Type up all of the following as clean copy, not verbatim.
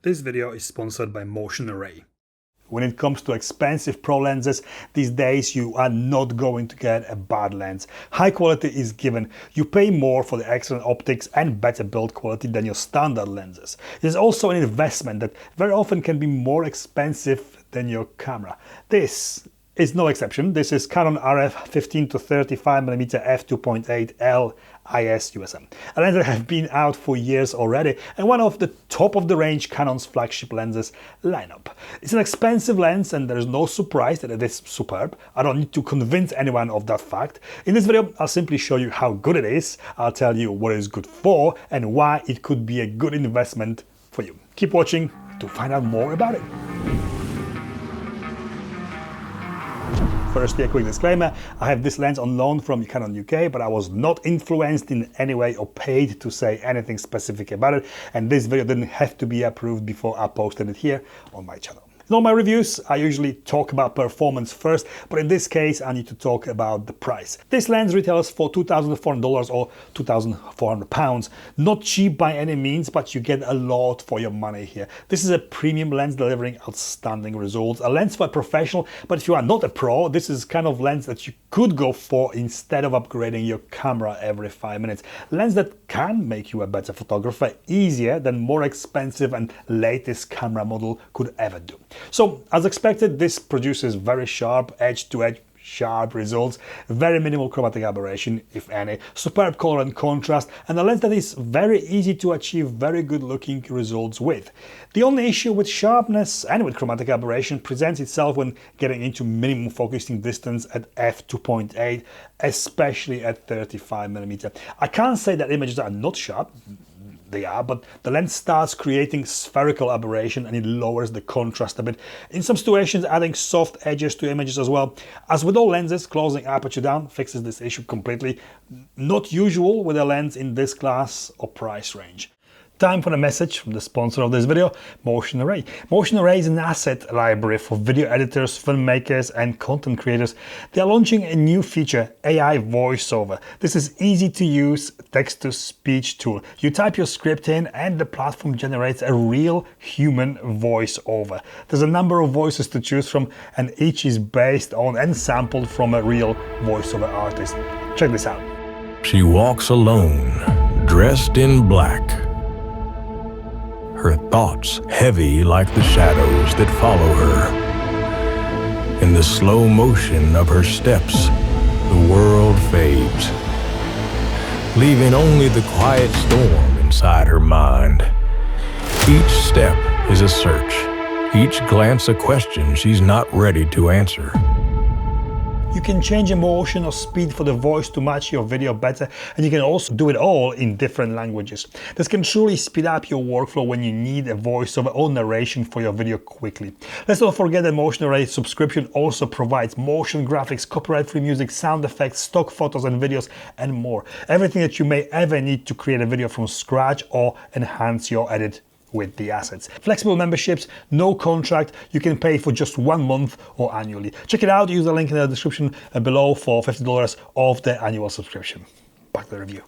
This video is sponsored by Motion Array. When it comes to expensive pro lenses, these days you are not going to get a bad lens. High quality is given. You pay more for the excellent optics and better build quality than your standard lenses. It is also an investment that very often can be more expensive than your camera. This is no exception. This is Canon RF 15 to 35mm f2.8L IS USM. A lens that have been out for years already and one of the top of the range Canon's flagship lenses lineup. It's an expensive lens and there is no surprise that it is superb. I don't need to convince anyone of that fact. In this video I'll simply show you how good it is, I'll tell you what it's good for and why it could be a good investment for you. Keep watching to find out more about it. Firstly, a quick disclaimer, I have this lens on loan from Canon UK, but I was not influenced in any way or paid to say anything specific about it, and this video didn't have to be approved before I posted it here on my channel. In all my reviews, I usually talk about performance first, but in this case, I need to talk about the price. This lens retails for $2,400 or £2,400. Not cheap by any means, but you get a lot for your money here. This is a premium lens delivering outstanding results. A lens for a professional, but if you are not a pro, this is kind of lens that you could go for instead of upgrading your camera every 5 minutes. A lens that can make you a better photographer easier than more expensive and latest camera model could ever do. So, as expected, this produces very sharp, edge-to-edge sharp results, very minimal chromatic aberration, if any, superb color and contrast, and a lens that is very easy to achieve very good looking results with. The only issue with sharpness and with chromatic aberration presents itself when getting into minimum focusing distance at f2.8, especially at 35mm. I can't say that images are not sharp. They are, but the lens starts creating spherical aberration and it lowers the contrast a bit. In some situations, adding soft edges to images as well. As with all lenses, closing aperture down fixes this issue completely. Not usual with a lens in this class or price range. Time for a message from the sponsor of this video, Motion Array. Motion Array is an asset library for video editors, filmmakers and content creators. They are launching a new feature, AI voiceover. This is easy to use text-to-speech tool. You type your script in and the platform generates a real human voiceover. There's a number of voices to choose from and each is based on and sampled from a real voiceover artist. Check this out. She walks alone, dressed in black. Her thoughts heavy like the shadows that follow her. In the slow motion of her steps, the world fades, leaving only the quiet storm inside her mind. Each step is a search, each glance a question she's not ready to answer. You can change emotion or speed for the voice to match your video better, and you can also do it all in different languages. This can truly speed up your workflow when you need a voiceover or narration for your video quickly. Let's not forget that Motion Array subscription also provides motion graphics, copyright-free music, sound effects, stock photos and videos, and more. Everything that you may ever need to create a video from scratch or enhance your edit with the assets. Flexible memberships, no contract, you can pay for just 1 month or annually. Check it out, use the link in the description below for $50 off the annual subscription. Back to the review.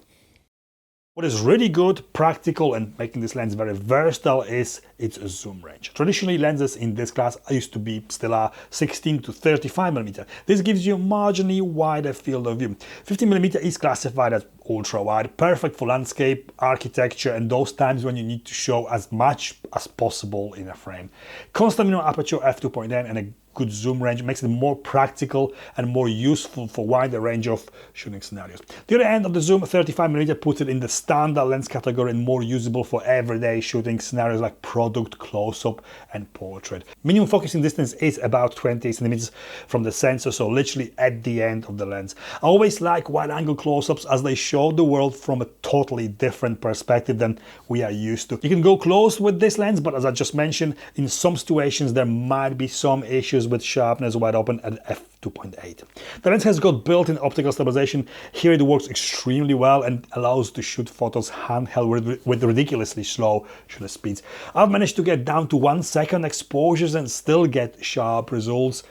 What is really good, practical and making this lens very versatile is its zoom range. Traditionally, lenses in this class used to be, still are, 16 to 35mm. This gives you a marginally wider field of view. 50mm is classified as ultra wide, perfect for landscape, architecture and those times when you need to show as much as possible in a frame. Constant minimum aperture f2.8 and a good zoom range makes it more practical and more useful for wider range of shooting scenarios. The other end of the zoom, 35mm, puts it in the standard lens category and more usable for everyday shooting scenarios like product, close-up and portrait. Minimum focusing distance is about 20 centimeters from the sensor, so literally at the end of the lens. I always like wide-angle close-ups as they show the world from a totally different perspective than we are used to. You can go close with this lens, but as I just mentioned, in some situations there might be some issues with sharpness wide open at f2.8. The lens has got built-in optical stabilization. Here it works extremely well and allows to shoot photos handheld with ridiculously slow shutter speeds. I've managed to get down to 1 second exposures and still get sharp results.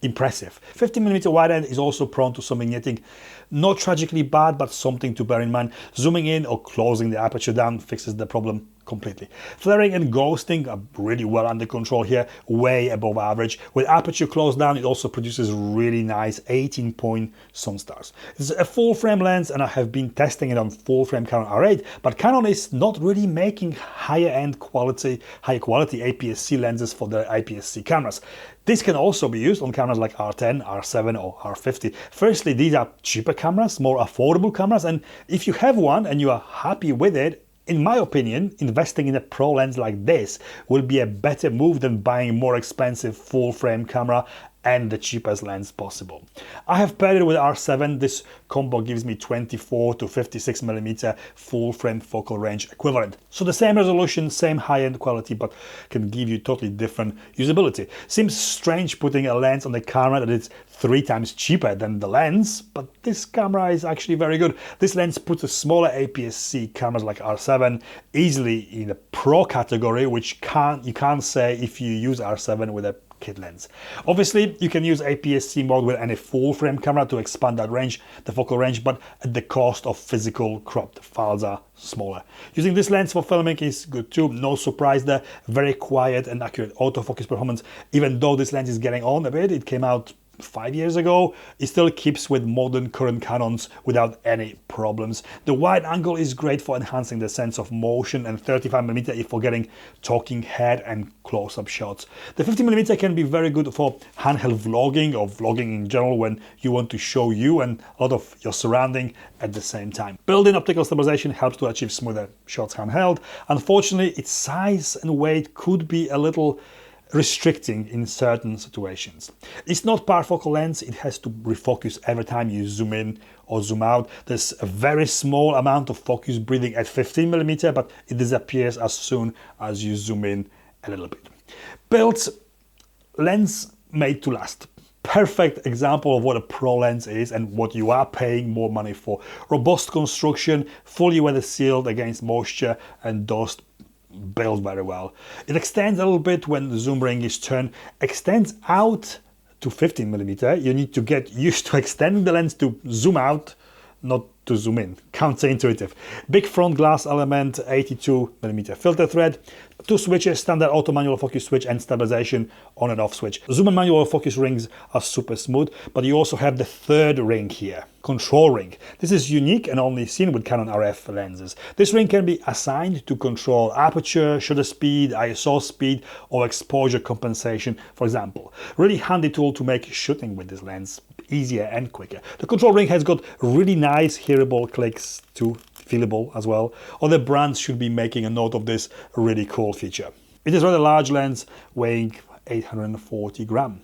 Impressive. 50mm wide end is also prone to some vignetting. Not tragically bad, but something to bear in mind. Zooming in or closing the aperture down fixes the problem completely. Flaring and ghosting are really well under control here, way above average. With aperture closed down, it also produces really nice 18-point sun stars. It's a full frame lens, and I have been testing it on full frame Canon R8, but Canon is not really making high quality APS-C lenses for their APS-C cameras. This can also be used on cameras like R10, R7 or R50. Firstly, these are cheaper cameras, more affordable cameras, and if you have one and you are happy with it, in my opinion, investing in a pro lens like this will be a better move than buying a more expensive full frame camera and the cheapest lens possible. I have paired it with R7. This combo gives me 24 to 56mm full frame focal range equivalent. So the same resolution, same high-end quality, but can give you totally different usability. Seems strange putting a lens on the camera that is 3 times cheaper than the lens, but this camera is actually very good. This lens puts a smaller APS-C cameras like R7 easily in the pro category, which you can't say if you use R7 with a kit lens. Obviously, you can use APS-C mode with any full frame camera to expand that range, the focal range, but at the cost of physical cropped files are smaller. Using this lens for filming is good too, no surprise there. Very quiet and accurate autofocus performance. Even though this lens is getting on a bit, it came out 5 years ago, it still keeps with modern current Canons without any problems. The wide angle is great for enhancing the sense of motion, and 35mm if for getting talking head and close-up shots. The 50mm can be very good for handheld vlogging or vlogging in general when you want to show you and a lot of your surrounding at the same time. Built-in optical stabilization helps to achieve smoother shots handheld. Unfortunately, its size and weight could be a little restricting in certain situations. It's not parafocal lens, it has to refocus every time you zoom in or zoom out. There's a very small amount of focus breathing at 15mm, but it disappears as soon as you zoom in a little bit. Built lens made to last. Perfect example of what a pro lens is and what you are paying more money for. Robust construction, fully weather sealed against moisture and dust, built very well. It extends a little bit when the zoom ring is turned, extends out to 15mm. You need to get used to extending the lens to zoom out, not to zoom in. Counterintuitive. Big front glass element, 82mm filter thread, 2 switches, standard auto manual focus switch and stabilization on and off switch. Zoom and manual focus rings are super smooth, but you also have the third ring here, control ring. This is unique and only seen with Canon RF lenses. This ring can be assigned to control aperture, shutter speed, ISO speed, or exposure compensation, for example. Really handy tool to make shooting with this lens easier and quicker. The control ring has got really nice hearable clicks too, feelable as well. Other brands should be making a note of this really cool feature. It is a rather large lens weighing 840 grams.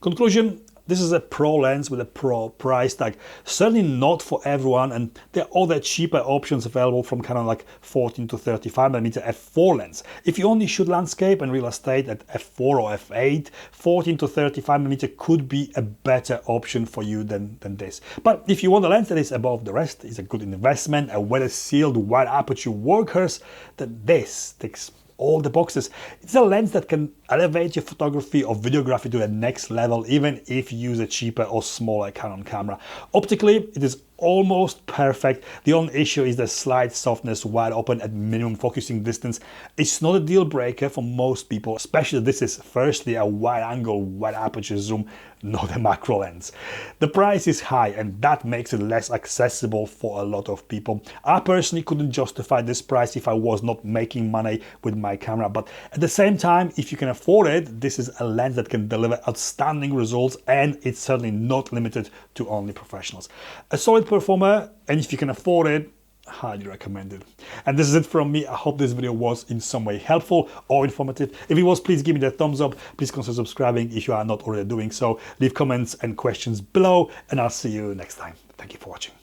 Conclusion, this is a pro lens with a pro price tag. Certainly not for everyone, and there are other cheaper options available from Canon like 14 to 35mm f4 lens. If you only shoot landscape and real estate at f4 or f8, 14 to 35mm could be a better option for you than this. But if you want a lens that is above the rest, is a good investment, a weather sealed wide aperture workhorse, then this ticks all the boxes. It's a lens that can elevate your photography or videography to the next level, even if you use a cheaper or smaller Canon camera. Optically, it is almost perfect. The only issue is the slight softness wide open at minimum focusing distance. It's not a deal breaker for most people, especially this is firstly a wide angle, wide aperture zoom, not a macro lens. The price is high and that makes it less accessible for a lot of people. I personally couldn't justify this price if I was not making money with my camera, but at the same time, if you can afford it, this is a lens that can deliver outstanding results, and it's certainly not limited to only professionals. A solid performer, and if you can afford it, highly recommended. And this is it from me. I hope this video was in some way helpful or informative. If it was, please give me the thumbs up. Please consider subscribing if you are not already doing so. Leave comments and questions below, and I'll see you next time. Thank you for watching.